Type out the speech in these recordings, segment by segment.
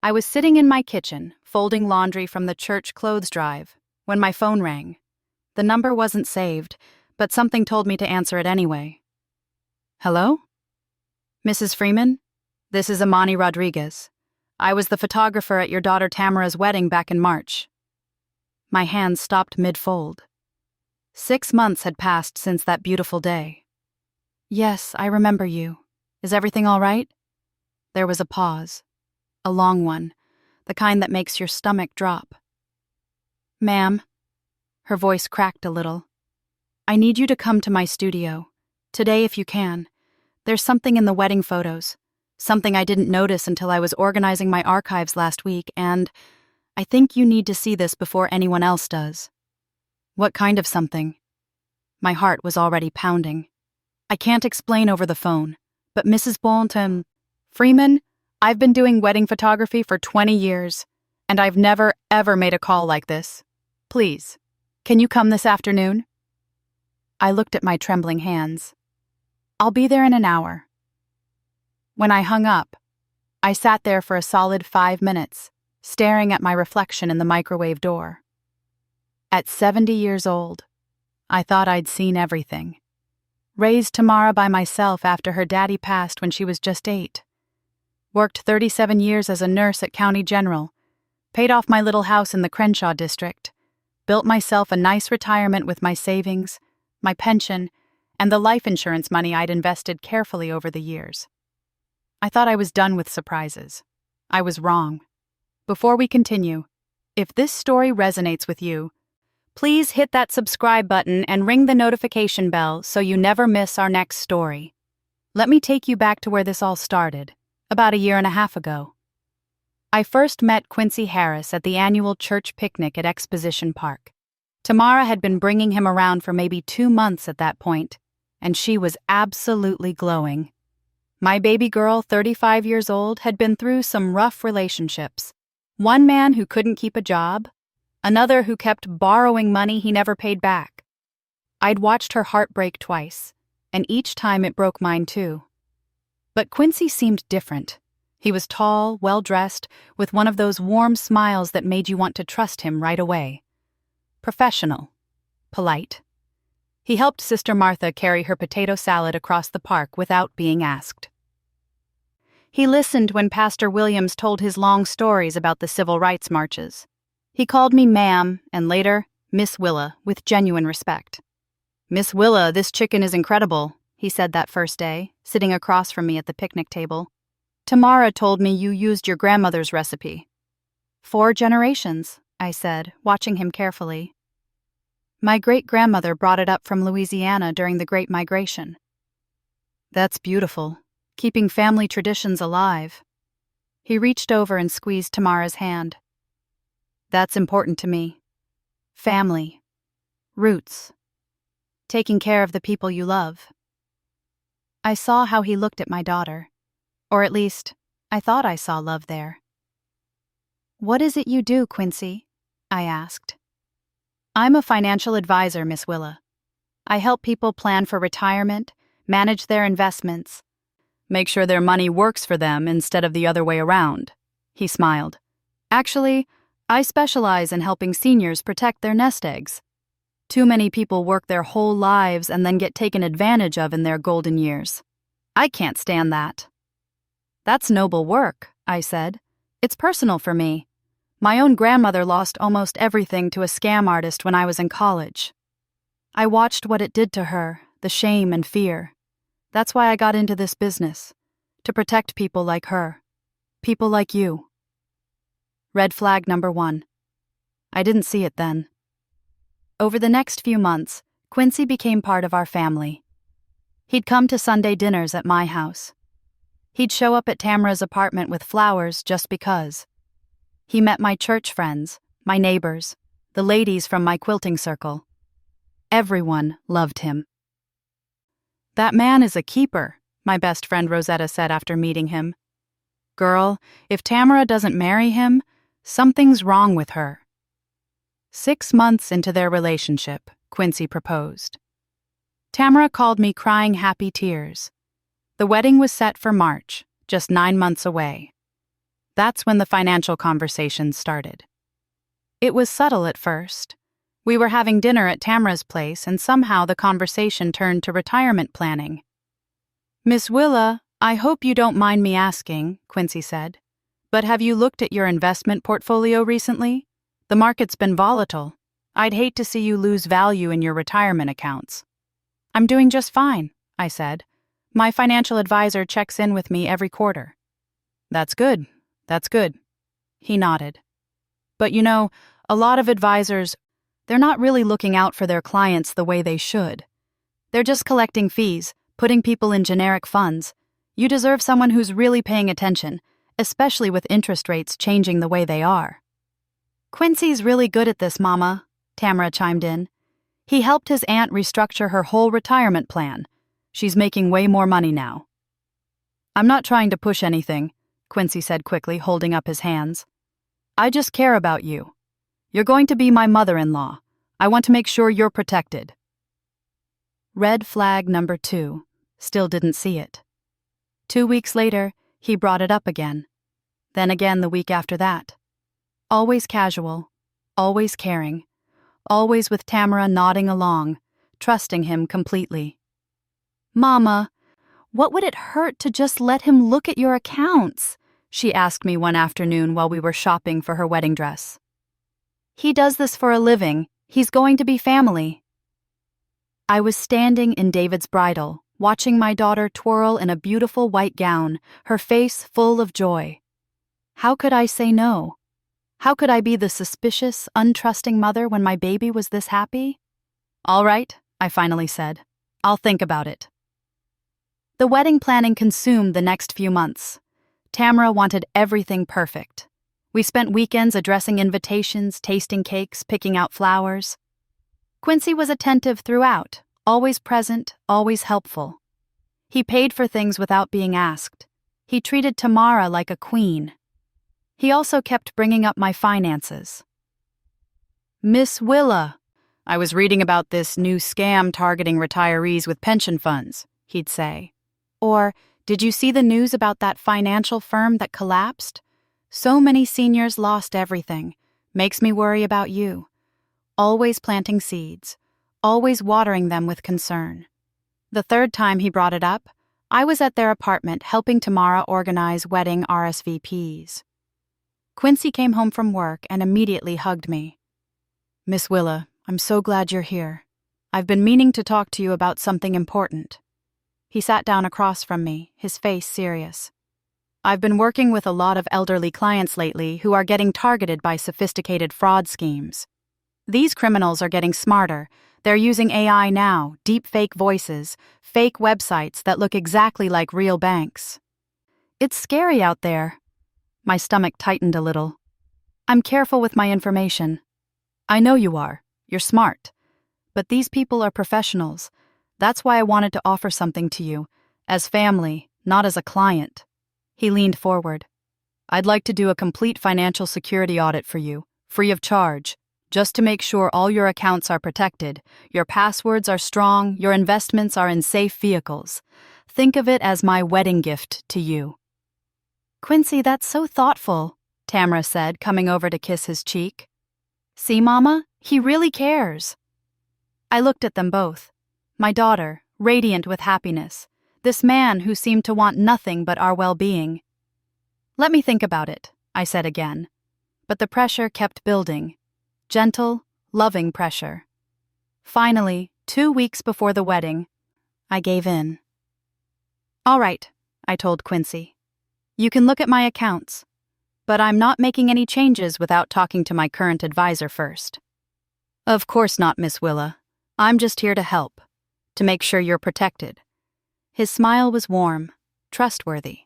I was sitting in my kitchen, folding laundry from the church clothes drive, when my phone rang. The number wasn't saved, but something told me to answer it anyway. Hello? Mrs. Freeman? This is Amani Rodriguez. I was the photographer at your daughter Tamara's wedding back in March. My hands stopped mid-fold. 6 months had passed since that beautiful day. Yes, I remember you. Is everything all right? There was a pause. A long one, the kind that makes your stomach drop. Ma'am, her voice cracked a little. I need you to come to my studio. Today if you can. There's something in the wedding photos. Something I didn't notice until I was organizing my archives last week, and I think you need to see this before anyone else does. What kind of something? My heart was already pounding. I can't explain over the phone, but Mrs. Boynton Freeman, I've been doing wedding photography for 20 years, and I've never, ever made a call like this. Please, can you come this afternoon? I looked at my trembling hands. I'll be there in an hour. When I hung up, I sat there for a solid 5 minutes, staring at my reflection in the microwave door. At 70 years old, I thought I'd seen everything. Raised Tamara by myself after her daddy passed when she was just 8. Worked 37 years as a nurse at County General. Paid off my little house in the Crenshaw district. Built myself a nice retirement with my savings, my pension, and the life insurance money I'd invested carefully over the years. I thought I was done with surprises. I was wrong. Before we continue, if this story resonates with you, please hit that subscribe button and ring the notification bell so you never miss our next story. Let me take you back to where this all started, about 1.5 years ago. I first met Quincy Harris at the annual church picnic at Exposition Park. Tamara had been bringing him around for maybe 2 months at that point, and she was absolutely glowing. My baby girl, 35 years old, had been through some rough relationships. One man who couldn't keep a job, another who kept borrowing money he never paid back. I'd watched her heart break twice, and each time it broke mine too. But Quincy seemed different. He was tall, well-dressed, with one of those warm smiles that made you want to trust him right away. Professional. Polite. He helped Sister Martha carry her potato salad across the park without being asked. He listened when Pastor Williams told his long stories about the civil rights marches. He called me ma'am, and later, Miss Willa, with genuine respect. Miss Willa, this chicken is incredible, he said that first day, sitting across from me at the picnic table. Tamara told me you used your grandmother's recipe. 4 generations, I said, watching him carefully. My great-grandmother brought it up from Louisiana during the Great Migration. That's beautiful, keeping family traditions alive. He reached over and squeezed Tamara's hand. That's important to me. Family. Roots. Taking care of the people you love. I saw how he looked at my daughter. Or at least, I thought I saw love there. What is it you do, Quincy? I asked. I'm a financial advisor, Miss Willa. I help people plan for retirement, manage their investments, make sure their money works for them instead of the other way around. He smiled. Actually, I specialize in helping seniors protect their nest eggs. Too many people work their whole lives and then get taken advantage of in their golden years. I can't stand that. That's noble work, I said. It's personal for me. My own grandmother lost almost everything to a scam artist when I was in college. I watched what it did to her, the shame and fear. That's why I got into this business, to protect people like her, people like you. Red flag number 1. I didn't see it then. Over the next few months, Quincy became part of our family. He'd come to Sunday dinners at my house. He'd show up at Tamara's apartment with flowers just because. He met my church friends, my neighbors, the ladies from my quilting circle. Everyone loved him. That man is a keeper, my best friend Rosetta said after meeting him. Girl, if Tamara doesn't marry him, something's wrong with her. 6 months into their relationship, Quincy proposed. Tamara called me crying happy tears. The wedding was set for March, just 9 months away. That's when the financial conversation started. It was subtle at first. We were having dinner at Tamra's place, and somehow the conversation turned to retirement planning. "Miss Willa, I hope you don't mind me asking," Quincy said, "but have you looked at your investment portfolio recently? The market's been volatile. I'd hate to see you lose value in your retirement accounts." "I'm doing just fine," I said. "My financial advisor checks in with me every quarter." That's good. He nodded. "But a lot of advisors, they're not really looking out for their clients the way they should. They're just collecting fees, putting people in generic funds. You deserve someone who's really paying attention, especially with interest rates changing the way they are." "Quincy's really good at this, Mama," Tamra chimed in. "He helped his aunt restructure her whole retirement plan. She's making way more money now." "I'm not trying to push anything," Quincy said quickly, holding up his hands. "I just care about you. You're going to be my mother-in-law. I want to make sure you're protected." Red flag number 2. Still didn't see it. 2 weeks later, he brought it up again. Then again the week after that. Always casual, always caring, always with Tamara nodding along, trusting him completely. "Mama, what would it hurt to just let him look at your accounts?" she asked me one afternoon while we were shopping for her wedding dress. "He does this for a living. He's going to be family." I was standing in David's bridal, watching my daughter twirl in a beautiful white gown, her face full of joy. How could I say no? How could I be the suspicious, untrusting mother when my baby was this happy? "All right," I finally said. "I'll think about it." The wedding planning consumed the next few months. Tamara wanted everything perfect. We spent weekends addressing invitations, tasting cakes, picking out flowers. Quincy was attentive throughout, always present, always helpful. He paid for things without being asked. He treated Tamara like a queen. He also kept bringing up my finances. "Miss Willa, I was reading about this new scam targeting retirees with pension funds," he'd say. Or, "Did you see the news about that financial firm that collapsed? So many seniors lost everything. Makes me worry about you." Always planting seeds, always watering them with concern. The third time he brought it up, I was at their apartment helping Tamara organize wedding RSVPs. Quincy came home from work and immediately hugged me. "Miss Willa, I'm so glad you're here. I've been meaning to talk to you about something important." He sat down across from me, his face serious. "I've been working with a lot of elderly clients lately who are getting targeted by sophisticated fraud schemes. These criminals are getting smarter. They're using AI now, deep fake voices, fake websites that look exactly like real banks. It's scary out there." My stomach tightened a little. "I'm careful with my information." "I know you are. You're smart. But these people are professionals. That's why I wanted to offer something to you, as family, not as a client." He leaned forward. "I'd like to do a complete financial security audit for you, free of charge, just to make sure all your accounts are protected, your passwords are strong, your investments are in safe vehicles. Think of it as my wedding gift to you." "Quincy, that's so thoughtful," Tamara said, coming over to kiss his cheek. "See, Mama? He really cares." I looked at them both. My daughter, radiant with happiness. This man who seemed to want nothing but our well-being. "Let me think about it," I said again. But the pressure kept building. Gentle, loving pressure. Finally, 2 weeks before the wedding, I gave in. "All right," I told Quincy. "You can look at my accounts. But I'm not making any changes without talking to my current advisor first." "Of course not, Miss Willa. I'm just here to help. To make sure you're protected." His smile was warm, trustworthy.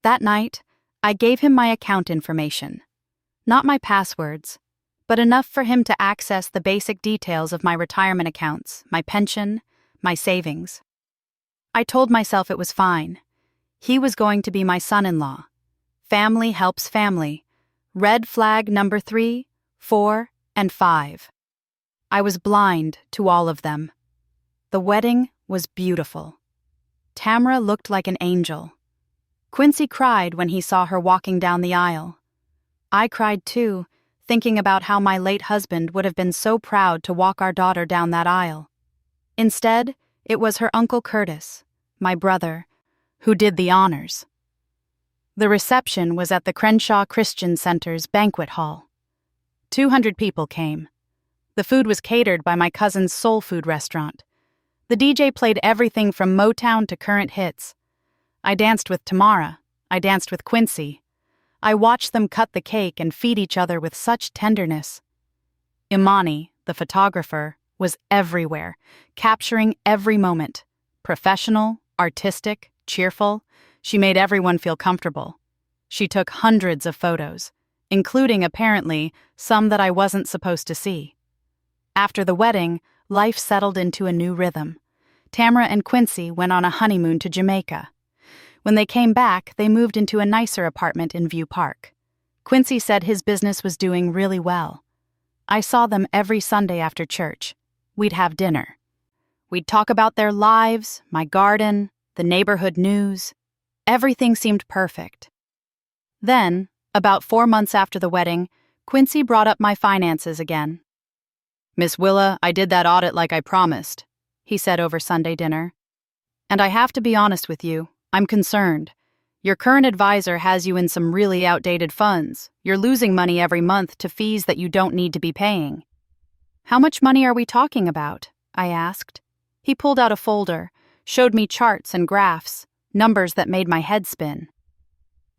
That night, I gave him my account information. Not my passwords, but enough for him to access the basic details of my retirement accounts, my pension, my savings. I told myself it was fine. He was going to be my son-in-law. Family helps family. Red flag number 3, 4, and 5. I was blind to all of them. The wedding was beautiful. Tamara looked like an angel. Quincy cried when he saw her walking down the aisle. I cried too, thinking about how my late husband would have been so proud to walk our daughter down that aisle. Instead, it was her Uncle Curtis, my brother, who did the honors. The reception was at the Crenshaw Christian Center's banquet hall. 200 people came. The food was catered by my cousin's soul food restaurant. The DJ played everything from Motown to current hits. I danced with Tamara. I danced with Quincy. I watched them cut the cake and feed each other with such tenderness. Imani, the photographer, was everywhere, capturing every moment. Professional, artistic, cheerful, she made everyone feel comfortable. She took hundreds of photos, including, apparently, some that I wasn't supposed to see. After the wedding, life settled into a new rhythm. Tamara and Quincy went on a honeymoon to Jamaica. When they came back, they moved into a nicer apartment in View Park. Quincy said his business was doing really well. I saw them every Sunday after church. We'd have dinner. We'd talk about their lives, my garden, the neighborhood news. Everything seemed perfect. Then, about 4 months after the wedding, Quincy brought up my finances again. "Miss Willa, I did that audit like I promised," he said over Sunday dinner. "And I have to be honest with you, I'm concerned. Your current advisor has you in some really outdated funds. You're losing money every month to fees that you don't need to be paying." "How much money are we talking about?" I asked. He pulled out a folder, showed me charts and graphs, numbers that made my head spin.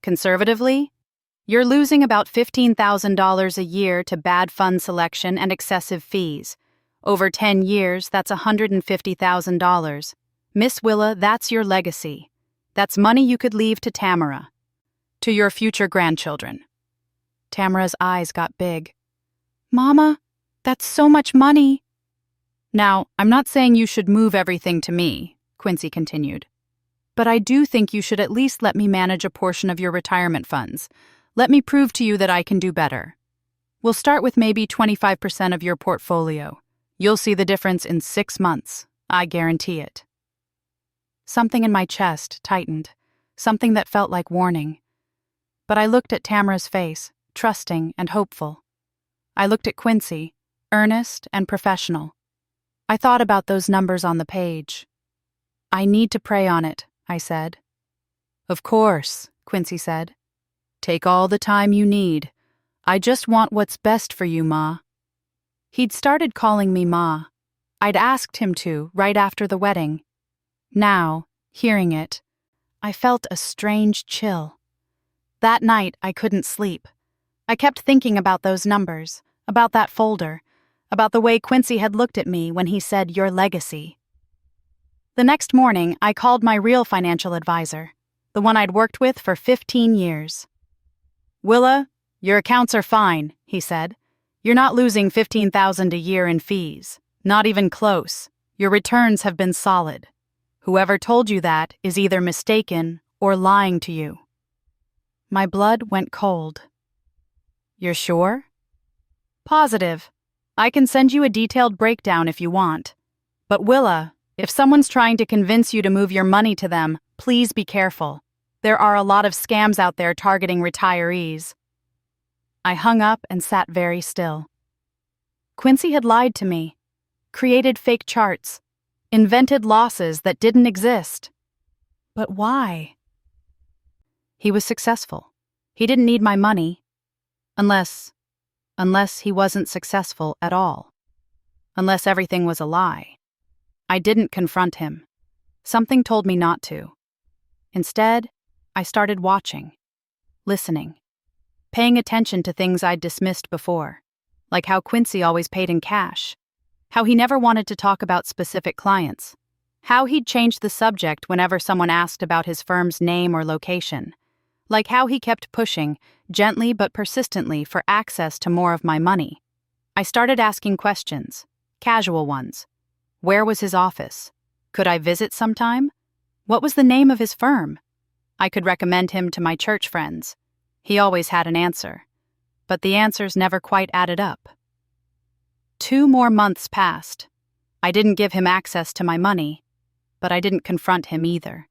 "Conservatively, you're losing about $15,000 a year to bad fund selection and excessive fees. Over 10 years, that's $150,000. Miss Willa, that's your legacy. That's money you could leave to Tamara, to your future grandchildren." Tamara's eyes got big. "Mama, that's so much money." "Now, I'm not saying you should move everything to me," Quincy continued. "But I do think you should at least let me manage a portion of your retirement funds. Let me prove to you that I can do better. We'll start with maybe 25% of your portfolio. You'll see the difference in 6 months. I guarantee it." Something in my chest tightened, something that felt like warning. But I looked at Tamara's face, trusting and hopeful. I looked at Quincy, earnest and professional. I thought about those numbers on the page. "I need to pray on it," I said. "Of course," Quincy said. "Take all the time you need. I just want what's best for you, Ma." He'd started calling me Ma. I'd asked him to right after the wedding. Now, hearing it, I felt a strange chill. That night, I couldn't sleep. I kept thinking about those numbers, about that folder, about the way Quincy had looked at me when he said, "Your legacy." The next morning, I called my real financial advisor, the one I'd worked with for 15 years. "Willa, your accounts are fine," he said. "You're not losing $15,000 a year in fees. Not even close. Your returns have been solid. Whoever told you that is either mistaken or lying to you." My blood went cold. "You're sure?" "Positive. I can send you a detailed breakdown if you want. But Willa, if someone's trying to convince you to move your money to them, please be careful. There are a lot of scams out there targeting retirees." I hung up and sat very still. Quincy had lied to me, created fake charts, invented losses that didn't exist. But why? He was successful. He didn't need my money. Unless he wasn't successful at all. Unless everything was a lie. I didn't confront him. Something told me not to. Instead, I started watching, listening, paying attention to things I'd dismissed before, like how Quincy always paid in cash, how he never wanted to talk about specific clients, how he'd changed the subject whenever someone asked about his firm's name or location, like how he kept pushing, gently but persistently, for access to more of my money. I started asking questions, casual ones. Where was his office? Could I visit sometime? What was the name of his firm? I could recommend him to my church friends. He always had an answer. But the answers never quite added up. 2 more months passed. I didn't give him access to my money, but I didn't confront him either.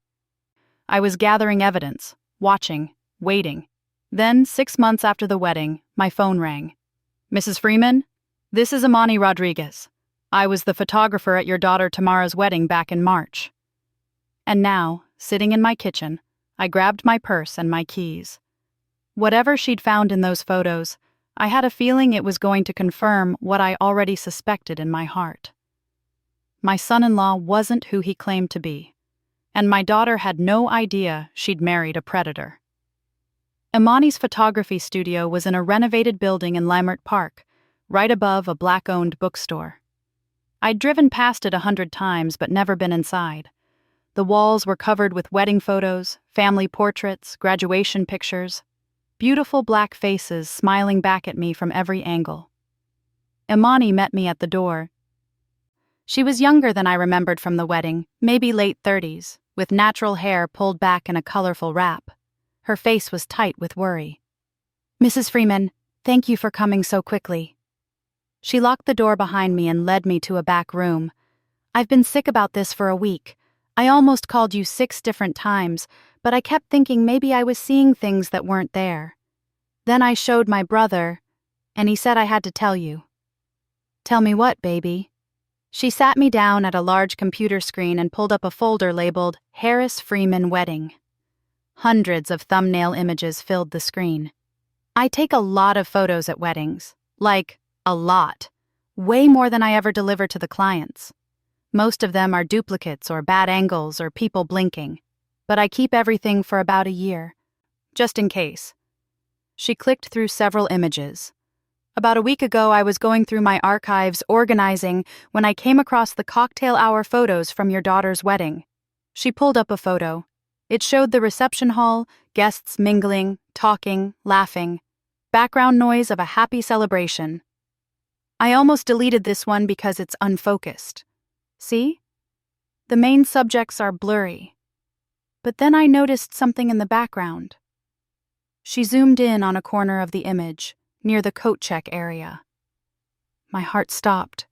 I was gathering evidence, watching, waiting. Then, 6 months after the wedding, my phone rang. "Mrs. Freeman, this is Imani Rodriguez. I was the photographer at your daughter Tamara's wedding back in March." And now, sitting in my kitchen, I grabbed my purse and my keys. Whatever she'd found in those photos, I had a feeling it was going to confirm what I already suspected in my heart. My son-in-law wasn't who he claimed to be, and my daughter had no idea she'd married a predator. Imani's photography studio was in a renovated building in Leimert Park, right above a Black-owned bookstore. I'd driven past it 100 times but never been inside. The walls were covered with wedding photos, family portraits, graduation pictures, beautiful black faces smiling back at me from every angle. Imani met me at the door. She was younger than I remembered from the wedding, maybe late 30s, with natural hair pulled back in a colorful wrap. Her face was tight with worry. "Mrs. Freeman, thank you for coming so quickly." She locked the door behind me and led me to a back room. "I've been sick about this for a week. I almost called you 6 different times, but I kept thinking maybe I was seeing things that weren't there. Then I showed my brother, and he said I had to tell you." "Tell me what, baby?" She sat me down at a large computer screen and pulled up a folder labeled Harris Freeman Wedding. Hundreds of thumbnail images filled the screen. I take a lot of photos at weddings. Like, a lot. Way more than I ever deliver to the clients. Most of them are duplicates or bad angles or people blinking. But I keep everything for about a year, just in case. She clicked through several images. About a week ago, I was going through my archives organizing when I came across the cocktail hour photos from your daughter's wedding. She pulled up a photo. It showed the reception hall, guests mingling, talking, laughing. Background noise of a happy celebration. I almost deleted this one because it's unfocused. See? The main subjects are blurry. But then I noticed something in the background. She zoomed in on a corner of the image, near the coat check area. My heart stopped.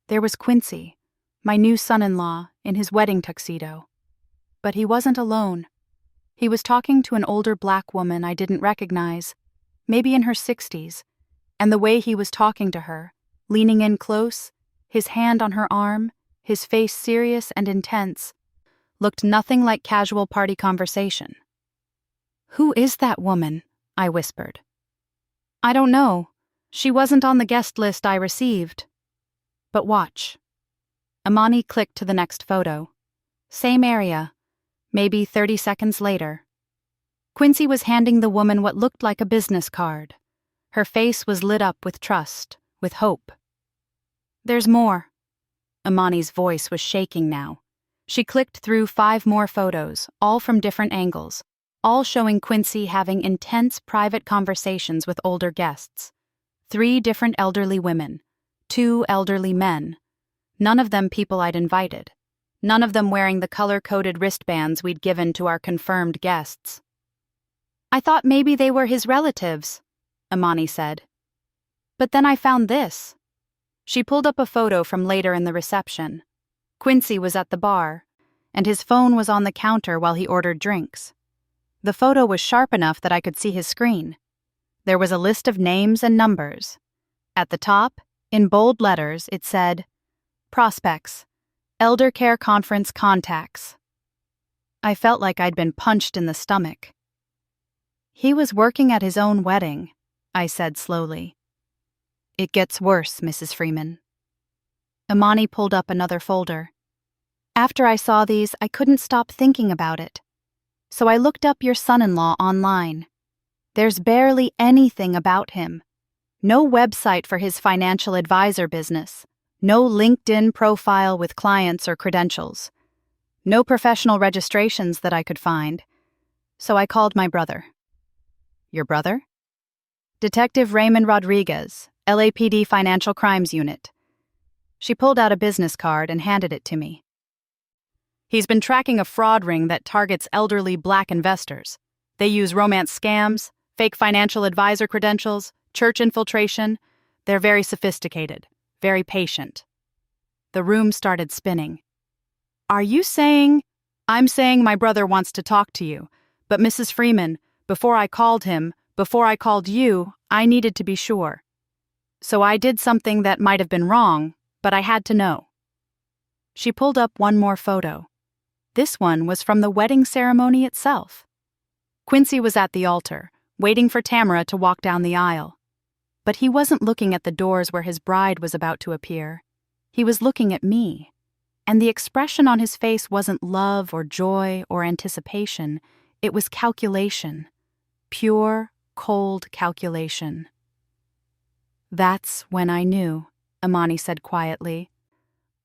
There was Quincy, my new son-in-law, in his wedding tuxedo. But he wasn't alone. He was talking to an older black woman I didn't recognize, maybe in her 60s, and the way he was talking to her, leaning in close, his hand on her arm, his face serious and intense, looked nothing like casual party conversation. "Who is that woman?" I whispered. "I don't know. She wasn't on the guest list I received." But watch. Imani clicked to the next photo. Same area. Maybe 30 seconds later. Quincy was handing the woman what looked like a business card. Her face was lit up with trust, with hope. "There's more." Imani's voice was shaking now. She clicked through 5 more photos, all from different angles, all showing Quincy having intense private conversations with older guests. 3 different elderly women, 2 elderly men. None of them people I'd invited. None of them wearing the color-coded wristbands we'd given to our confirmed guests. "I thought maybe they were his relatives," Imani said. "But then I found this." She pulled up a photo from later in the reception. Quincy was at the bar, and his phone was on the counter while he ordered drinks. The photo was sharp enough that I could see his screen. There was a list of names and numbers. At the top, in bold letters, it said, "Prospects, Elder Care Conference Contacts." I felt like I'd been punched in the stomach. "He was working at his own wedding," I said slowly. "It gets worse, Mrs. Freeman." Imani pulled up another folder. "After I saw these, I couldn't stop thinking about it. So I looked up your son-in-law online. There's barely anything about him. No website for his financial advisor business. No LinkedIn profile with clients or credentials. No professional registrations that I could find. So I called my brother." "Your brother?" "Detective Raymond Rodriguez, LAPD Financial Crimes Unit." She pulled out a business card and handed it to me. "He's been tracking a fraud ring that targets elderly black investors. They use romance scams, fake financial advisor credentials, church infiltration. They're very sophisticated, very patient." The room started spinning. "Are you saying—" "I'm saying my brother wants to talk to you, But Mrs. Freeman, before I called him, before I called you, I needed to be sure. So I did something that might have been wrong, but I had to know." She pulled up one more photo. This one was from the wedding ceremony itself. Quincy was at the altar, waiting for Tamara to walk down the aisle. But he wasn't looking at the doors where his bride was about to appear. He was looking at me. And the expression on his face wasn't love or joy or anticipation. It was calculation. Pure, cold calculation. "That's when I knew," Imani said quietly.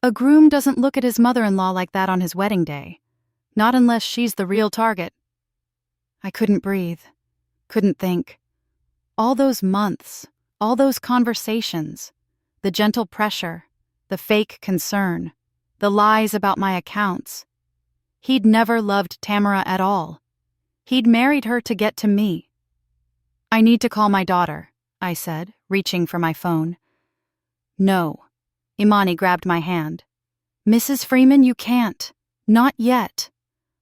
"A groom doesn't look at his mother-in-law like that on his wedding day. Not unless she's the real target." I couldn't breathe. Couldn't think. All those months, all those conversations, the gentle pressure, the fake concern, the lies about my accounts. He'd never loved Tamara at all. He'd married her to get to me. "I need to call my daughter," I said, reaching for my phone. "No." Imani grabbed my hand. "Mrs. Freeman, you can't. Not yet.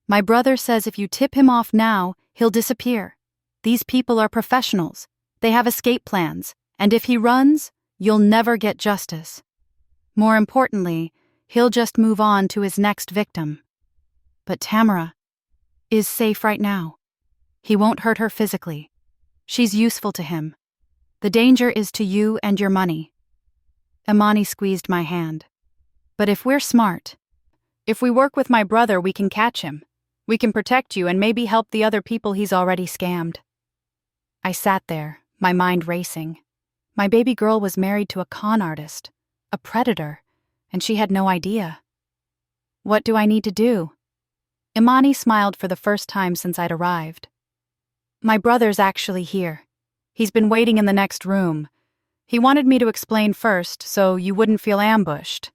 My brother says if you tip him off now, he'll disappear. These people are professionals. They have escape plans, and if he runs, you'll never get justice. More importantly, he'll just move on to his next victim. But Tamara is safe right now. He won't hurt her physically. She's useful to him. The danger is to you and your money." Imani squeezed my hand. "But if we're smart, if we work with my brother, we can catch him. We can protect you and maybe help the other people he's already scammed." I sat there, my mind racing. My baby girl was married to a con artist, a predator, and she had no idea. "What do I need to do?" Imani smiled for the first time since I'd arrived. "My brother's actually here. He's been waiting in the next room. He wanted me to explain first so you wouldn't feel ambushed."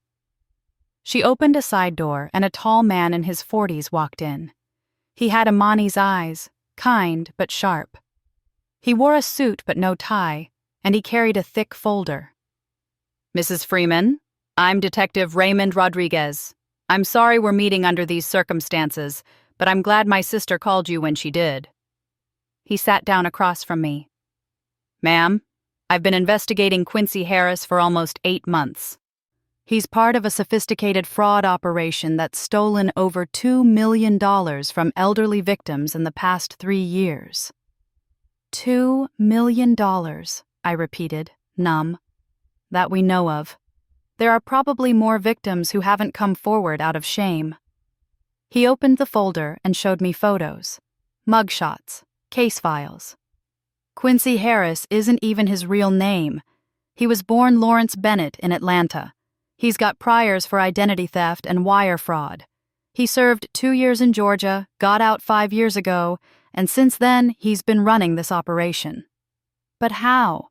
She opened a side door and a tall man in his 40s walked in. He had Imani's eyes, kind but sharp. He wore a suit but no tie, and he carried a thick folder. "Mrs. Freeman, I'm Detective Raymond Rodriguez. I'm sorry we're meeting under these circumstances, but I'm glad my sister called you when she did." He sat down across from me. "Ma'am, I've been investigating Quincy Harris for almost 8 months. He's part of a sophisticated fraud operation that's stolen over $2 million from elderly victims in the past 3 years. $2 million, I repeated, numb. That we know of. There are probably more victims who haven't come forward out of shame." He opened the folder and showed me photos, mugshots, case files. Quincy Harris isn't even his real name. He was born Lawrence Bennett in Atlanta. He's got priors for identity theft and wire fraud. He served 2 years in Georgia, got out 5 years ago, and since then he's been running this operation. But how?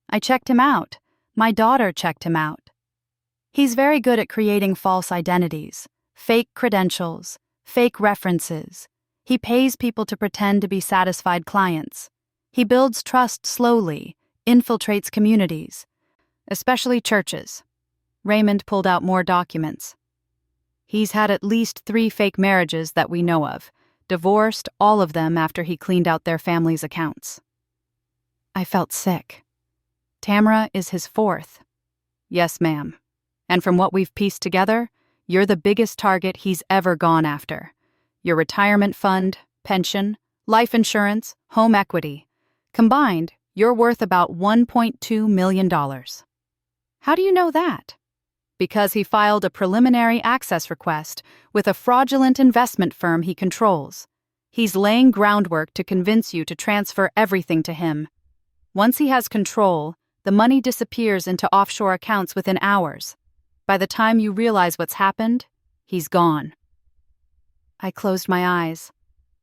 I checked him out. My daughter checked him out. He's very good at creating false identities, fake credentials, fake references. He pays people to pretend to be satisfied clients. He builds trust slowly, infiltrates communities, especially churches. Raymond pulled out more documents. He's had at least 3 fake marriages that we know of, divorced all of them after he cleaned out their family's accounts. I felt sick. Tamara is his 4th. Yes, ma'am. And from what we've pieced together, you're the biggest target he's ever gone after. Your retirement fund, pension, life insurance, home equity. Combined, you're worth about $1.2 million. How do you know that? Because he filed a preliminary access request with a fraudulent investment firm he controls. He's laying groundwork to convince you to transfer everything to him. Once he has control, the money disappears into offshore accounts within hours. By the time you realize what's happened, he's gone. I closed my eyes,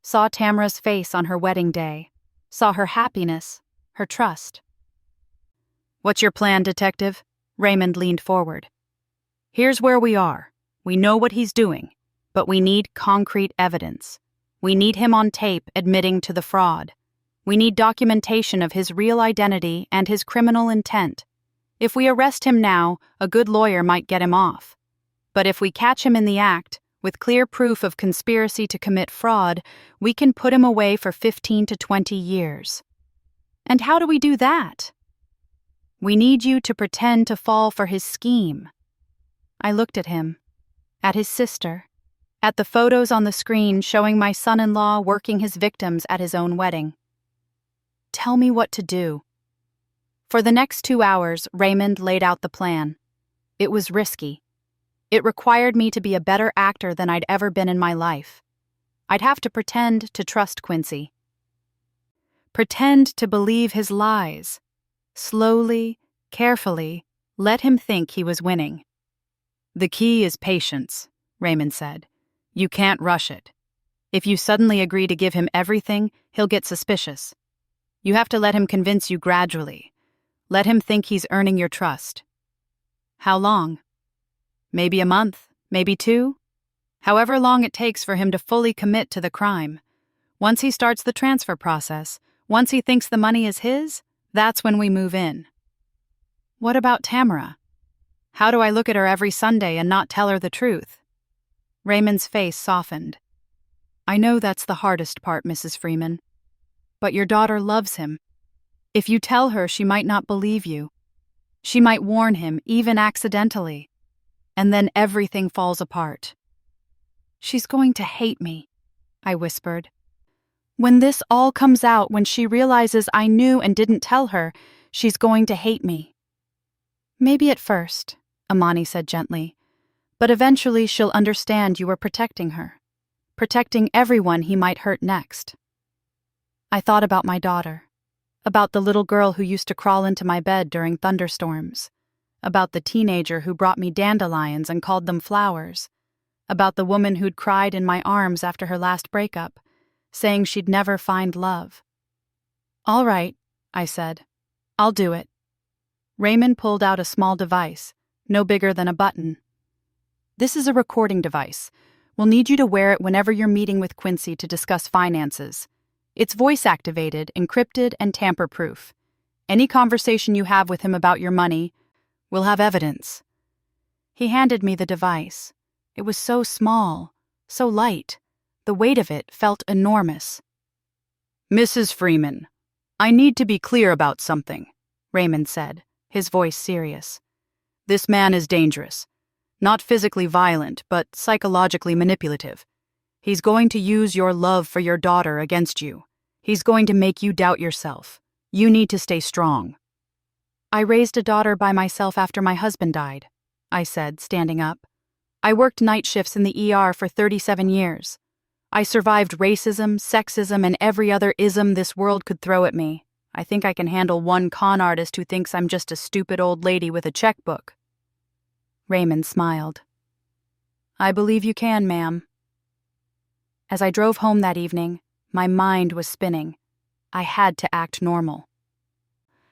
saw Tamara's face on her wedding day, saw her happiness, her trust. "What's your plan, Detective?" Raymond leaned forward. "Here's where we are. We know what he's doing, but we need concrete evidence. We need him on tape admitting to the fraud. We need documentation of his real identity and his criminal intent. If we arrest him now, a good lawyer might get him off. But if we catch him in the act, With clear proof of conspiracy to commit fraud, we can put him away for 15 to 20 years. And how do we do that? We need you to pretend to fall for his scheme. I looked at him, at his sister, at the photos on the screen showing my son-in-law working his victims at his own wedding. Tell me what to do. For the next 2 hours, Raymond laid out the plan. It was risky. It required me to be a better actor than I'd ever been in my life. I'd have to pretend to trust Quincy. Pretend to believe his lies. Slowly, carefully, let him think he was winning. The key is patience, Raymond said. You can't rush it. If you suddenly agree to give him everything, he'll get suspicious. You have to let him convince you gradually. Let him think he's earning your trust. How long? Maybe a month, maybe 2. However long it takes for him to fully commit to the crime. Once he starts the transfer process, once he thinks the money is his, that's when we move in. What about Tamara? How do I look at her every Sunday and not tell her the truth? Raymond's face softened. I know that's the hardest part, Mrs. Freeman. But your daughter loves him. If you tell her, she might not believe you. She might warn him, even accidentally. And then everything falls apart. She's going to hate me, I whispered. When this all comes out, when she realizes I knew and didn't tell her, she's going to hate me. Maybe at first, Amani said gently, but eventually she'll understand you were protecting her, protecting everyone he might hurt next. I thought about my daughter, about the little girl who used to crawl into my bed during thunderstorms, about the teenager who brought me dandelions and called them flowers, about the woman who'd cried in my arms after her last breakup, saying she'd never find love. All right, I said. I'll do it. Raymond pulled out a small device, no bigger than a button. This is a recording device. We'll need you to wear it whenever you're meeting with Quincy to discuss finances. It's voice-activated, encrypted, and tamper-proof. Any conversation you have with him about your money, we'll have evidence. He handed me the device. It was so small, so light. The weight of it felt enormous. Mrs. Freeman, I need to be clear about something, Raymond said, his voice serious. This man is dangerous. Not physically violent, but psychologically manipulative. He's going to use your love for your daughter against you. He's going to make you doubt yourself. You need to stay strong. I raised a daughter by myself after my husband died, I said, standing up. I worked night shifts in the ER for 37 years. I survived racism, sexism, and every other ism this world could throw at me. I think I can handle one con artist who thinks I'm just a stupid old lady with a checkbook. Raymond smiled. I believe you can, ma'am. As I drove home that evening, my mind was spinning. I had to act normal.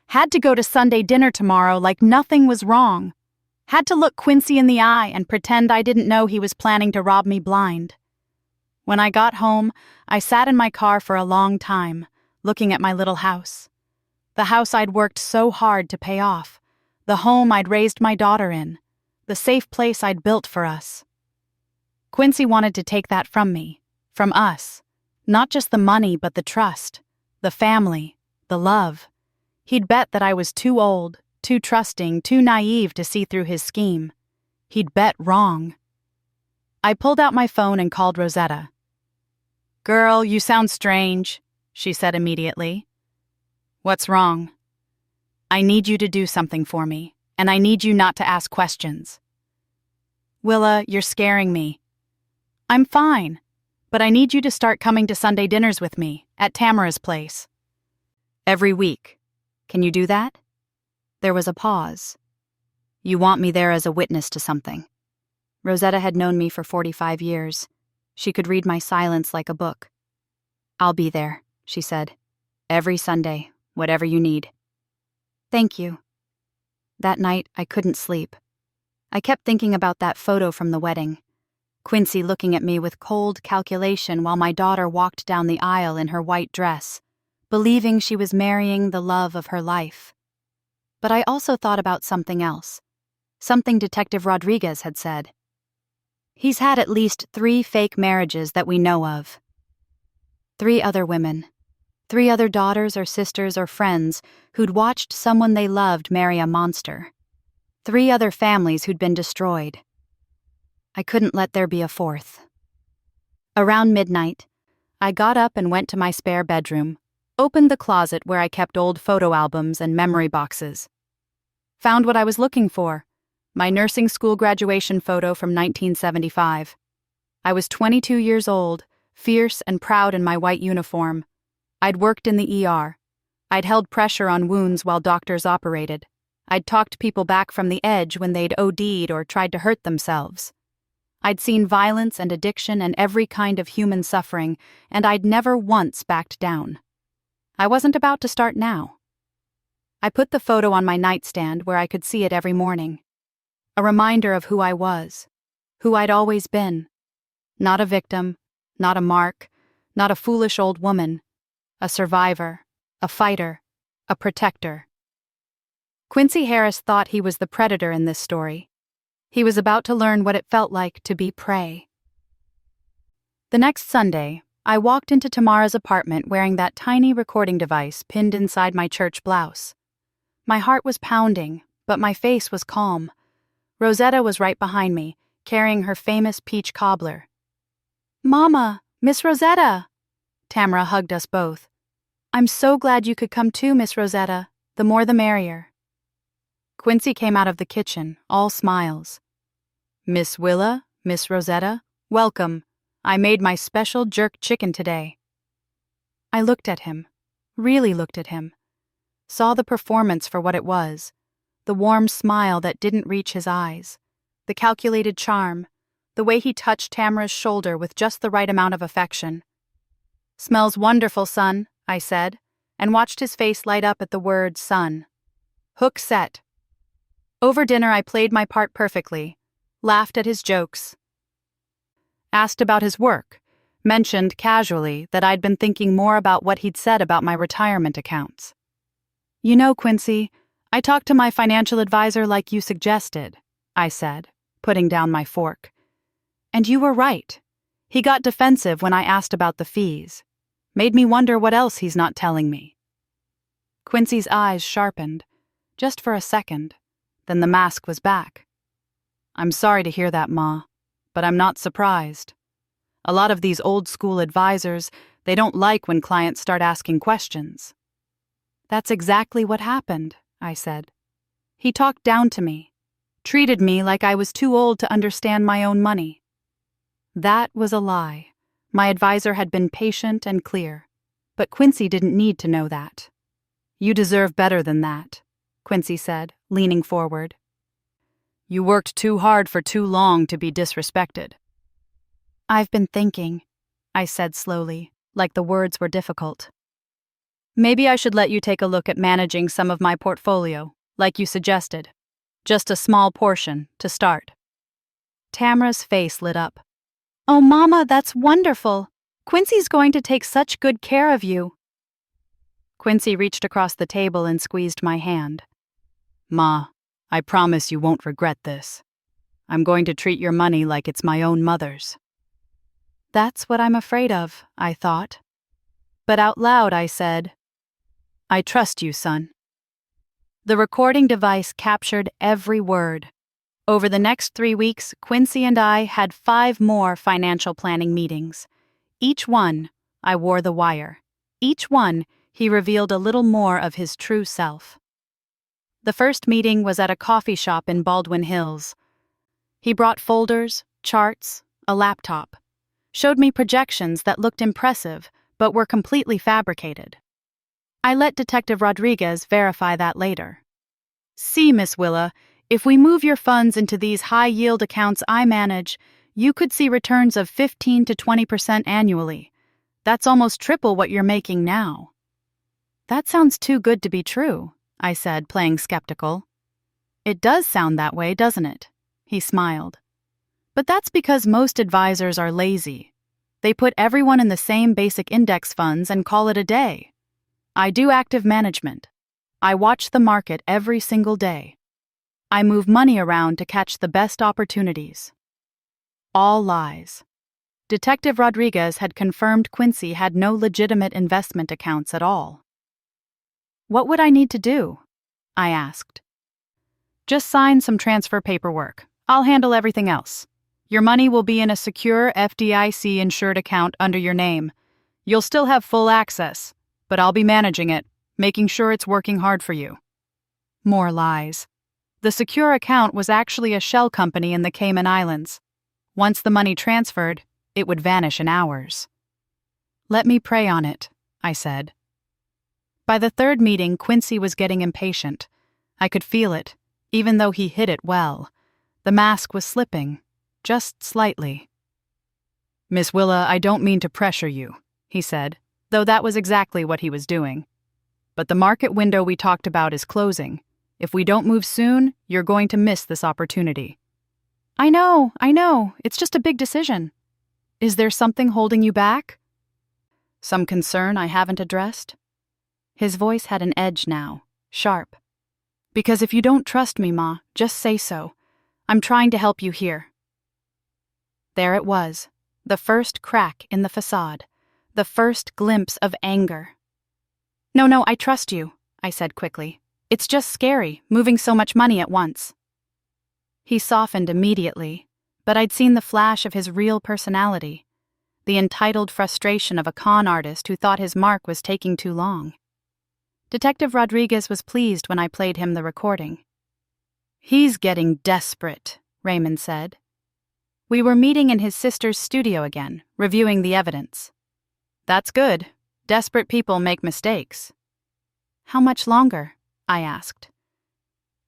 Had to go to Sunday dinner tomorrow like nothing was wrong. Had to look Quincy in the eye and pretend I didn't know he was planning to rob me blind. When I got home, I sat in my car for a long time, looking at my little house. The house I'd worked so hard to pay off. The home I'd raised my daughter in. The safe place I'd built for us. Quincy wanted to take that from me, from us. Not just the money, but the trust, the family, the love. He'd bet that I was too old, too trusting, too naive to see through his scheme. He'd bet wrong. I pulled out my phone and called Rosetta. Girl, you sound strange, she said immediately. What's wrong? I need you to do something for me, and I need you not to ask questions. Willa, you're scaring me. I'm fine, but I need you to start coming to Sunday dinners with me, at Tamara's place. Every week. Can you do that? There was a pause. You want me there as a witness to something. Rosetta had known me for 45 years. She could read my silence like a book. I'll be there, she said. Every Sunday, whatever you need. Thank you. That night, I couldn't sleep. I kept thinking about that photo from the wedding. Quincy looking at me with cold calculation while my daughter walked down the aisle in her white dress, believing she was marrying the love of her life. But I also thought about something else, something Detective Rodriguez had said. He's had at least 3 fake marriages that we know of. 3 other women. 3 other daughters or sisters or friends who'd watched someone they loved marry a monster. 3 other families who'd been destroyed. I couldn't let there be a 4th. Around midnight, I got up and went to my spare bedroom, opened the closet where I kept old photo albums and memory boxes. Found what I was looking for, my nursing school graduation photo from 1975. I was 22 years old, fierce and proud in my white uniform. I'd worked in the ER. I'd held pressure on wounds while doctors operated. I'd talked people back from the edge when they'd OD'd or tried to hurt themselves. I'd seen violence and addiction and every kind of human suffering, and I'd never once backed down. I wasn't about to start now. I put the photo on my nightstand where I could see it every morning. A reminder of who I was, who I'd always been. Not a victim, not a mark, not a foolish old woman. A survivor, a fighter, a protector. Quincy Harris thought he was the predator in this story. He was about to learn what it felt like to be prey. The next Sunday, I walked into Tamara's apartment wearing that tiny recording device pinned inside my church blouse. My heart was pounding, but my face was calm. Rosetta was right behind me, carrying her famous peach cobbler. "Mama, Miss Rosetta!" Tamara hugged us both. "I'm so glad you could come too, Miss Rosetta. The more the merrier." Quincy came out of the kitchen, all smiles. "Miss Willa, Miss Rosetta, welcome. I made my special jerk chicken today." I looked at him, really looked at him. Saw the performance for what it was, the warm smile that didn't reach his eyes, the calculated charm, the way he touched Tamara's shoulder with just the right amount of affection. "Smells wonderful, son," I said, and watched his face light up at the word son. Hook set. Over dinner I played my part perfectly, laughed at his jokes. Asked about his work, mentioned casually that I'd been thinking more about what he'd said about my retirement accounts. "You know, Quincy, I talked to my financial advisor like you suggested," I said, putting down my fork. "And you were right. He got defensive when I asked about the fees. Made me wonder what else he's not telling me." Quincy's eyes sharpened, just for a second. Then the mask was back. "I'm sorry to hear that, Ma, but I'm not surprised. A lot of these old-school advisors, they don't like when clients start asking questions." "That's exactly what happened," I said. "He talked down to me, treated me like I was too old to understand my own money." That was a lie. My advisor had been patient and clear, but Quincy didn't need to know that. "You deserve better than that," Quincy said, leaning forward. "You worked too hard for too long to be disrespected." "I've been thinking," I said slowly, like the words were difficult. "Maybe I should let you take a look at managing some of my portfolio, like you suggested. Just a small portion, to start." Tamara's face lit up. "Oh, Mama, that's wonderful. Quincy's going to take such good care of you." Quincy reached across the table and squeezed my hand. "Ma, I promise you won't regret this. I'm going to treat your money like it's my own mother's." That's what I'm afraid of, I thought. But out loud I said, "I trust you, son." The recording device captured every word. Over the next 3 weeks, Quincy and I had 5 more financial planning meetings. Each one, I wore the wire. Each one, he revealed a little more of his true self. The first meeting was at a coffee shop in Baldwin Hills. He brought folders, charts, a laptop. Showed me projections that looked impressive, but were completely fabricated. I let Detective Rodriguez verify that later. "See, Miss Willa, if we move your funds into these high-yield accounts I manage, you could see returns of 15 to 20% annually. That's almost triple what you're making now." "That sounds too good to be true," I said, playing skeptical. "It does sound that way, doesn't it?" He smiled. "But that's because most advisors are lazy. They put everyone in the same basic index funds and call it a day. I do active management. I watch the market every single day. I move money around to catch the best opportunities." All lies. Detective Rodriguez had confirmed Quincy had no legitimate investment accounts at all. What would I need to do? I asked. Just sign some transfer paperwork. I'll handle everything else. Your money will be in a secure FDIC-insured account under your name. You'll still have full access, but I'll be managing it, making sure it's working hard for you. More lies. The secure account was actually a shell company in the Cayman Islands. Once the money transferred, it would vanish in hours. Let me pray on it, I said. By the third meeting, Quincy was getting impatient. I could feel it, even though he hid it well. The mask was slipping, just slightly. Miss Willa, I don't mean to pressure you, he said, though that was exactly what he was doing. But the market window we talked about is closing. If we don't move soon, you're going to miss this opportunity. I know. It's just a big decision. Is there something holding you back? Some concern I haven't addressed? His voice had an edge now, sharp. Because if you don't trust me, Ma, just say so. I'm trying to help you here. There it was, the first crack in the facade, the first glimpse of anger. No, I trust you, I said quickly. It's just scary, moving so much money at once. He softened immediately, but I'd seen the flash of his real personality, the entitled frustration of a con artist who thought his mark was taking too long. Detective Rodriguez was pleased when I played him the recording. He's getting desperate, Raymond said. We were meeting in his sister's studio again, reviewing the evidence. That's good. Desperate people make mistakes. How much longer? I asked.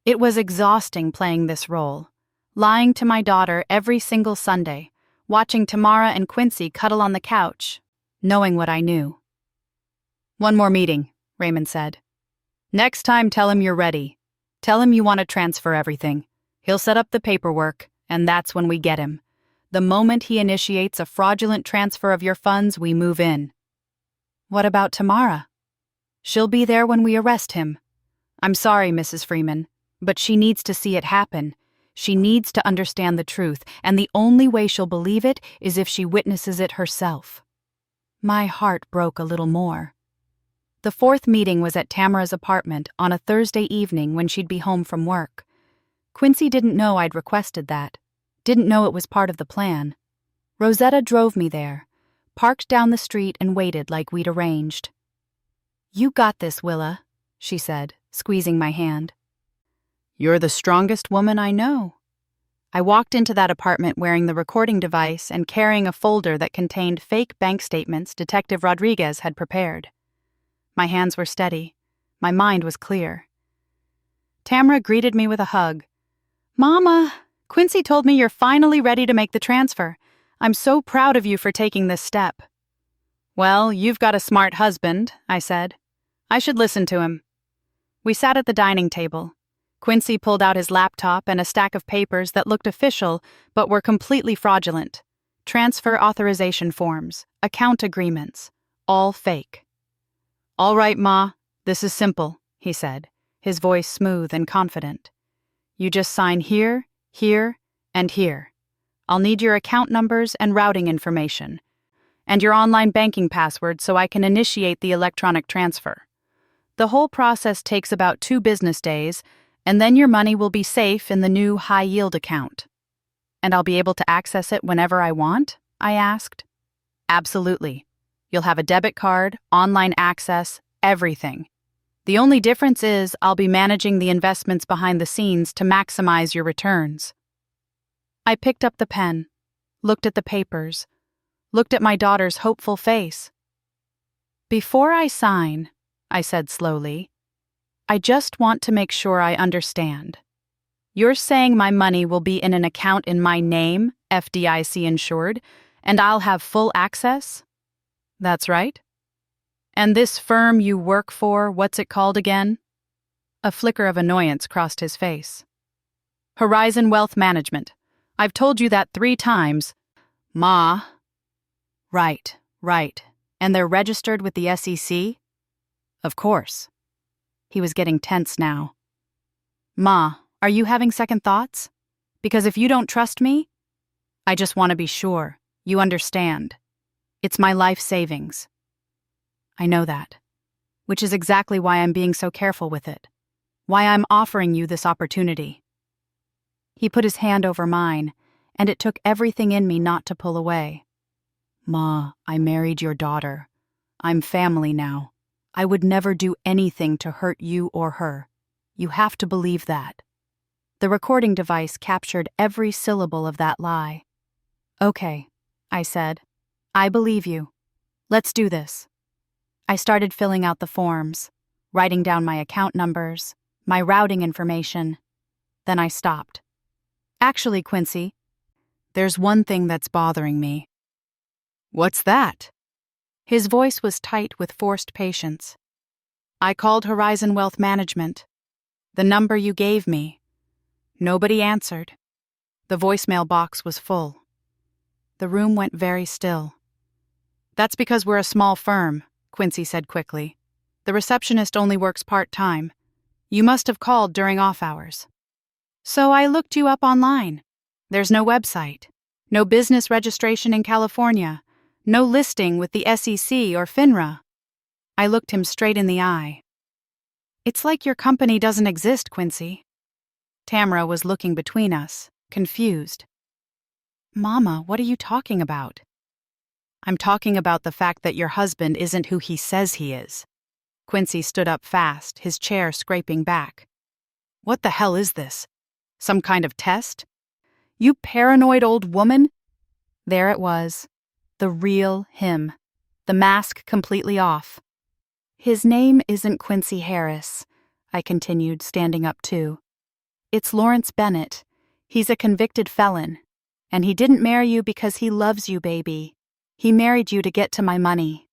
It was exhausting playing this role, lying to my daughter every single Sunday, watching Tamara and Quincy cuddle on the couch, knowing what I knew. One more meeting, Raymond said. Next time tell him you're ready. Tell him you want to transfer everything. He'll set up the paperwork, and that's when we get him. The moment he initiates a fraudulent transfer of your funds, we move in. What about Tamara? She'll be there when we arrest him. I'm sorry, Mrs. Freeman, but she needs to see it happen. She needs to understand the truth, and the only way she'll believe it is if she witnesses it herself. My heart broke a little more. The fourth meeting was at Tamara's apartment on a Thursday evening when she'd be home from work. Quincy didn't know I'd requested that, didn't know it was part of the plan. Rosetta drove me there, parked down the street and waited like we'd arranged. You got this, Willa, she said, squeezing my hand. You're the strongest woman I know. I walked into that apartment wearing the recording device and carrying a folder that contained fake bank statements Detective Rodriguez had prepared. My hands were steady. My mind was clear. Tamara greeted me with a hug. Mama, Quincy told me you're finally ready to make the transfer. I'm so proud of you for taking this step. Well, you've got a smart husband, I said. I should listen to him. We sat at the dining table. Quincy pulled out his laptop and a stack of papers that looked official but were completely fraudulent. Transfer authorization forms, account agreements, all fake. All right, Ma, this is simple, he said, his voice smooth and confident. You just sign here, here, and here. I'll need your account numbers and routing information, and your online banking password so I can initiate the electronic transfer. The whole process takes about 2 business days, and then your money will be safe in the new high-yield account. And I'll be able to access it whenever I want? I asked. Absolutely. You'll have a debit card, online access, everything. The only difference is I'll be managing the investments behind the scenes to maximize your returns. I picked up the pen, looked at the papers, looked at my daughter's hopeful face. Before I sign, I said slowly, I just want to make sure I understand. You're saying my money will be in an account in my name, FDIC insured, and I'll have full access? That's right. And this firm you work for, what's it called again? A flicker of annoyance crossed his face. Horizon Wealth Management. I've told you that 3 times. Ma. Right. And they're registered with the SEC? Of course. He was getting tense now. Ma, are you having second thoughts? Because if you don't trust me... I just want to be sure. You understand. It's my life savings. I know that. Which is exactly why I'm being so careful with it. Why I'm offering you this opportunity. He put his hand over mine, and it took everything in me not to pull away. Ma, I married your daughter. I'm family now. I would never do anything to hurt you or her. You have to believe that. The recording device captured every syllable of that lie. Okay, I said. I believe you. Let's do this. I started filling out the forms, writing down my account numbers, my routing information. Then I stopped. Actually, Quincy, there's one thing that's bothering me. What's that? His voice was tight with forced patience. I called Horizon Wealth Management. The number you gave me. Nobody answered. The voicemail box was full. The room went very still. That's because we're a small firm, Quincy said quickly. The receptionist only works part-time. You must have called during off hours. So I looked you up online. There's no website, no business registration in California, no listing with the SEC or FINRA. I looked him straight in the eye. It's like your company doesn't exist, Quincy. Tamara was looking between us, confused. Mama, what are you talking about? I'm talking about the fact that your husband isn't who he says he is. Quincy stood up fast, his chair scraping back. What the hell is this? Some kind of test? You paranoid old woman? There it was. The real him. The mask completely off. His name isn't Quincy Harris, I continued, standing up too. It's Lawrence Bennett. He's a convicted felon. And he didn't marry you because he loves you, baby. He married you to get to my money.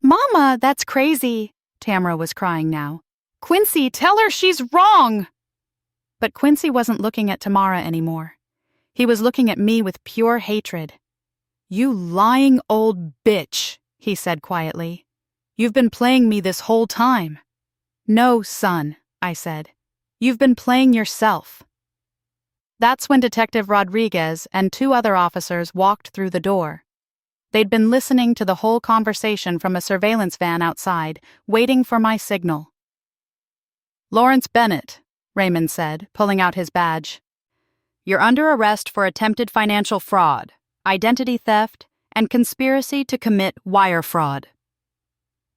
Mama, that's crazy. Tamara was crying now. Quincy, tell her she's wrong! But Quincy wasn't looking at Tamara anymore. He was looking at me with pure hatred. You lying old bitch, he said quietly. You've been playing me this whole time. No, son, I said. You've been playing yourself. That's when Detective Rodriguez and 2 other officers walked through the door. They'd been listening to the whole conversation from a surveillance van outside, waiting for my signal. Lawrence Bennett, Raymond said, pulling out his badge. You're under arrest for attempted financial fraud, identity theft, and conspiracy to commit wire fraud.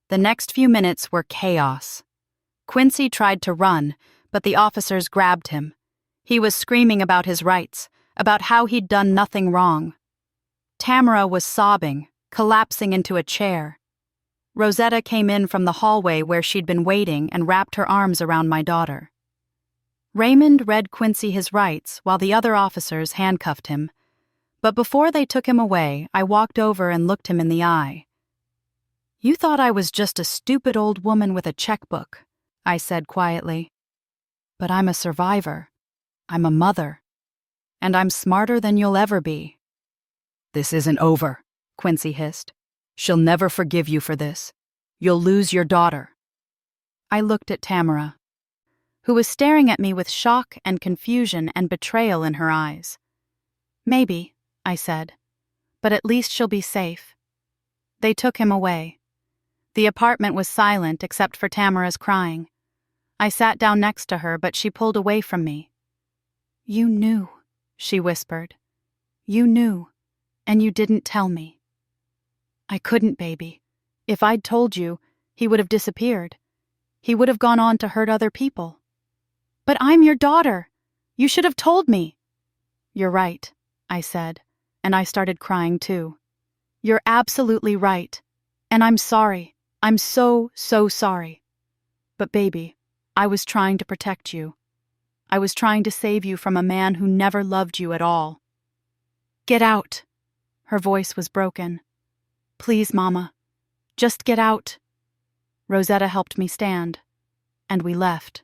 The next few minutes were chaos. Quincy tried to run, but the officers grabbed him. He was screaming about his rights, about how he'd done nothing wrong. Tamara was sobbing, collapsing into a chair. Rosetta came in from the hallway where she'd been waiting and wrapped her arms around my daughter. Raymond read Quincy his rights while the other officers handcuffed him. But before they took him away, I walked over and looked him in the eye. You thought I was just a stupid old woman with a checkbook, I said quietly. But I'm a survivor. I'm a mother. And I'm smarter than you'll ever be. This isn't over, Quincy hissed. She'll never forgive you for this. You'll lose your daughter. I looked at Tamara, who was staring at me with shock and confusion and betrayal in her eyes. Maybe, I said, but at least she'll be safe. They took him away. The apartment was silent except for Tamara's crying. I sat down next to her, but she pulled away from me. You knew, she whispered. You knew, and you didn't tell me. I couldn't, baby. If I'd told you, he would have disappeared. He would have gone on to hurt other people. But I'm your daughter. You should have told me. You're right, I said, and I started crying too. You're absolutely right. And I'm sorry. I'm so sorry. But baby, I was trying to protect you. I was trying to save you from a man who never loved you at all. Get out. Her voice was broken. Please, Mama. Just get out. Rosetta helped me stand, and we left.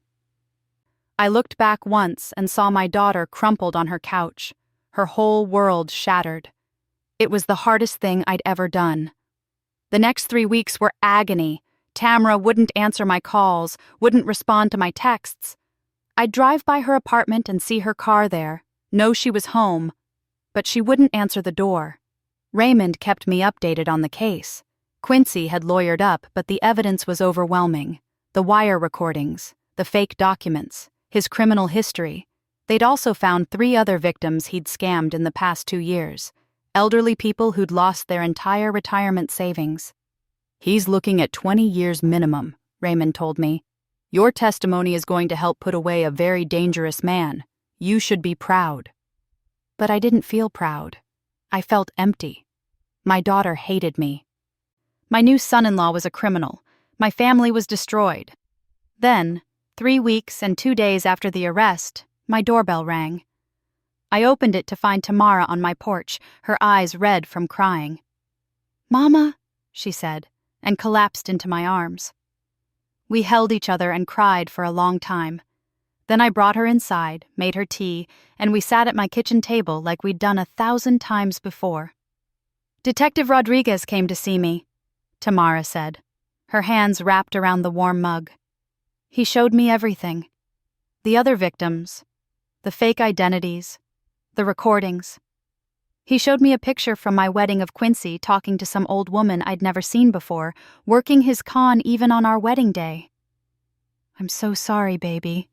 I looked back once and saw my daughter crumpled on her couch, her whole world shattered. It was the hardest thing I'd ever done. The next 3 weeks were agony. Tamara wouldn't answer my calls, wouldn't respond to my texts. I'd drive by her apartment and see her car there, know she was home, but she wouldn't answer the door. Raymond kept me updated on the case. Quincy had lawyered up, but the evidence was overwhelming. The wire recordings, the fake documents, his criminal history. They'd also found 3 other victims he'd scammed in the past 2 years. Elderly people who'd lost their entire retirement savings. "He's looking at 20 years minimum," Raymond told me. "Your testimony is going to help put away a very dangerous man. You should be proud." But I didn't feel proud. I felt empty. My daughter hated me. My new son-in-law was a criminal. My family was destroyed. Then, 3 weeks and 2 days after the arrest, my doorbell rang. I opened it to find Tamara on my porch, her eyes red from crying. "Mama," she said, and collapsed into my arms. We held each other and cried for a long time. Then I brought her inside, made her tea, and we sat at my kitchen table like we'd done 1,000 times before. "Detective Rodriguez came to see me," Tamara said, her hands wrapped around the warm mug. "He showed me everything. The other victims, the fake identities, the recordings. He showed me a picture from my wedding of Quincy talking to some old woman I'd never seen before, working his con even on our wedding day. I'm so sorry, baby.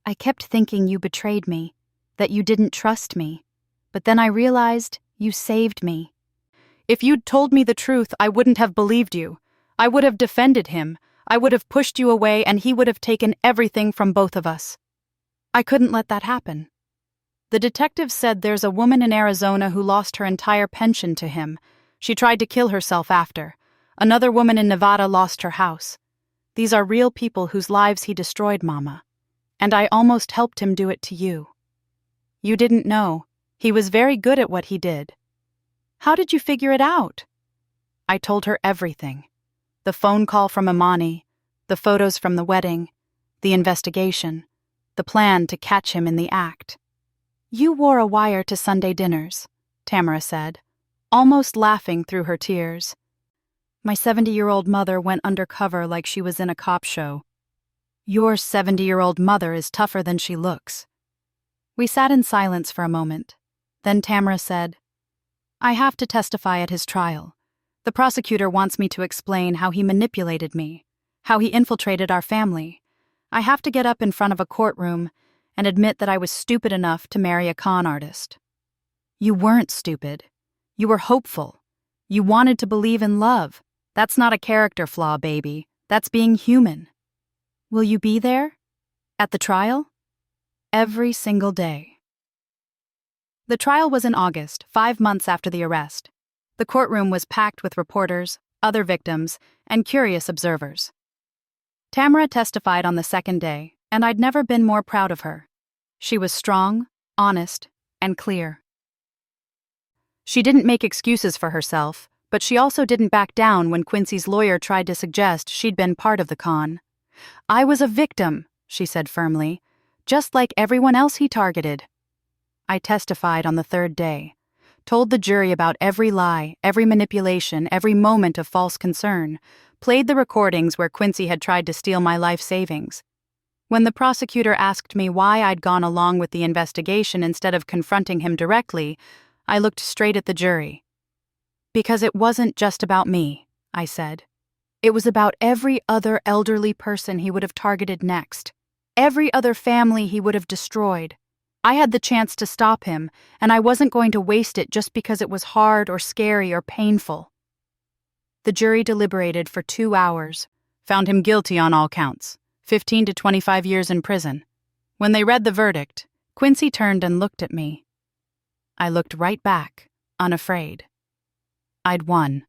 I kept thinking you betrayed me, that you didn't trust me, but then I realized you saved me. If you'd told me the truth, I wouldn't have believed you. I would have defended him. I would have pushed you away, and he would have taken everything from both of us. I couldn't let that happen. The detective said there's a woman in Arizona who lost her entire pension to him. She tried to kill herself after. Another woman in Nevada lost her house. These are real people whose lives he destroyed, Mama. And I almost helped him do it to you. You didn't know. He was very good at what he did. How did you figure it out?" I told her everything. The phone call from Imani, the photos from the wedding, the investigation, the plan to catch him in the act. "You wore a wire to Sunday dinners," Tamara said, almost laughing through her tears. "My 70-year-old mother went undercover like she was in a cop show. Your 70-year-old mother is tougher than she looks." We sat in silence for a moment. Then Tamara said, "I have to testify at his trial. The prosecutor wants me to explain how he manipulated me, how he infiltrated our family. I have to get up in front of a courtroom and admit that I was stupid enough to marry a con artist." "You weren't stupid. You were hopeful. You wanted to believe in love. That's not a character flaw, baby. That's being human." "Will you be there? At the trial?" "Every single day." The trial was in August, 5 months after the arrest. The courtroom was packed with reporters, other victims, and curious observers. Tamara testified on the second day, and I'd never been more proud of her. She was strong, honest, and clear. She didn't make excuses for herself, but she also didn't back down when Quincy's lawyer tried to suggest she'd been part of the con. "I was a victim," she said firmly, "just like everyone else he targeted." I testified on the third day, told the jury about every lie, every manipulation, every moment of false concern, played the recordings where Quincy had tried to steal my life savings. When the prosecutor asked me why I'd gone along with the investigation instead of confronting him directly, I looked straight at the jury. "Because it wasn't just about me," I said. "It was about every other elderly person he would have targeted next, every other family he would have destroyed. I had the chance to stop him, and I wasn't going to waste it just because it was hard or scary or painful." The jury deliberated for 2 hours, found him guilty on all counts, 15 to 25 years in prison. When they read the verdict, Quincy turned and looked at me. I looked right back, unafraid. I'd won.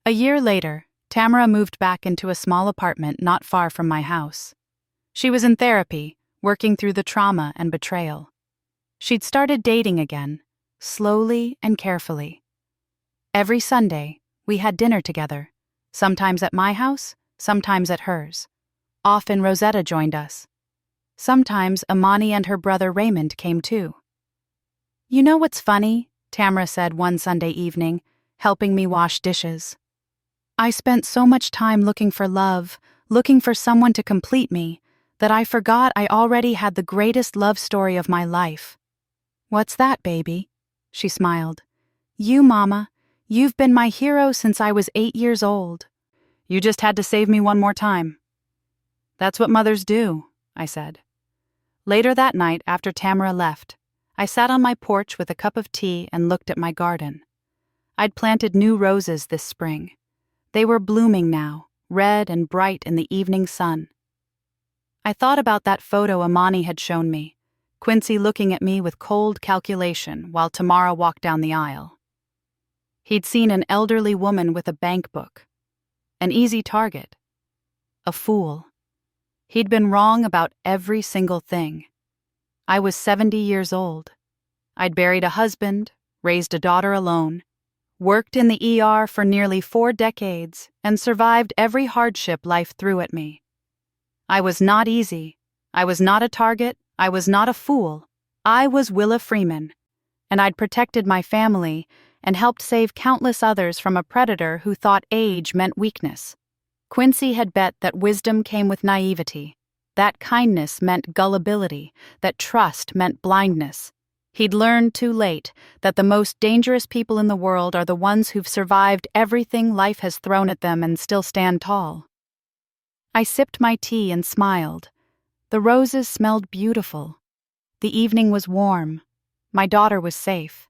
A year later, Tamara moved back into a small apartment not far from my house. She was in therapy, working through the trauma and betrayal. She'd started dating again, slowly and carefully. Every Sunday, we had dinner together, sometimes at my house, sometimes at hers. Often Rosetta joined us. Sometimes Imani and her brother Raymond came too. "You know what's funny?" Tamara said one Sunday evening, helping me wash dishes. "I spent so much time looking for love, looking for someone to complete me, that I forgot I already had the greatest love story of my life. "What's that, baby?" She smiled. "You, Mama. You've been my hero since I was 8 years old. You just had to save me one more time." "That's what mothers do," I said. Later that night, after Tamara left, I sat on my porch with a cup of tea and looked at my garden. I'd planted new roses this spring. They were blooming now, red and bright in the evening sun. I thought about that photo Amani had shown me, Quincy looking at me with cold calculation while Tamara walked down the aisle. He'd seen an elderly woman with a bank book. An easy target. A fool. He'd been wrong about every single thing. I was 70 years old. I'd buried a husband, raised a daughter alone, worked in the ER for nearly 4 decades, and survived every hardship life threw at me. I was not easy. I was not a target. I was not a fool. I was Willa Freeman, and I'd protected my family and helped save countless others from a predator who thought age meant weakness. Quincy had bet that wisdom came with naivety, that kindness meant gullibility, that trust meant blindness. He'd learned too late that the most dangerous people in the world are the ones who've survived everything life has thrown at them and still stand tall. I sipped my tea and smiled. The roses smelled beautiful. The evening was warm. My daughter was safe.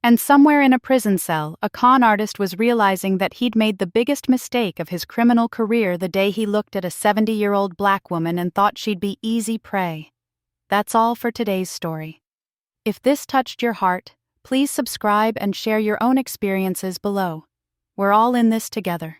And somewhere in a prison cell, a con artist was realizing that he'd made the biggest mistake of his criminal career the day he looked at a 70-year-old black woman and thought she'd be easy prey. That's all for today's story. If this touched your heart, please subscribe and share your own experiences below. We're all in this together.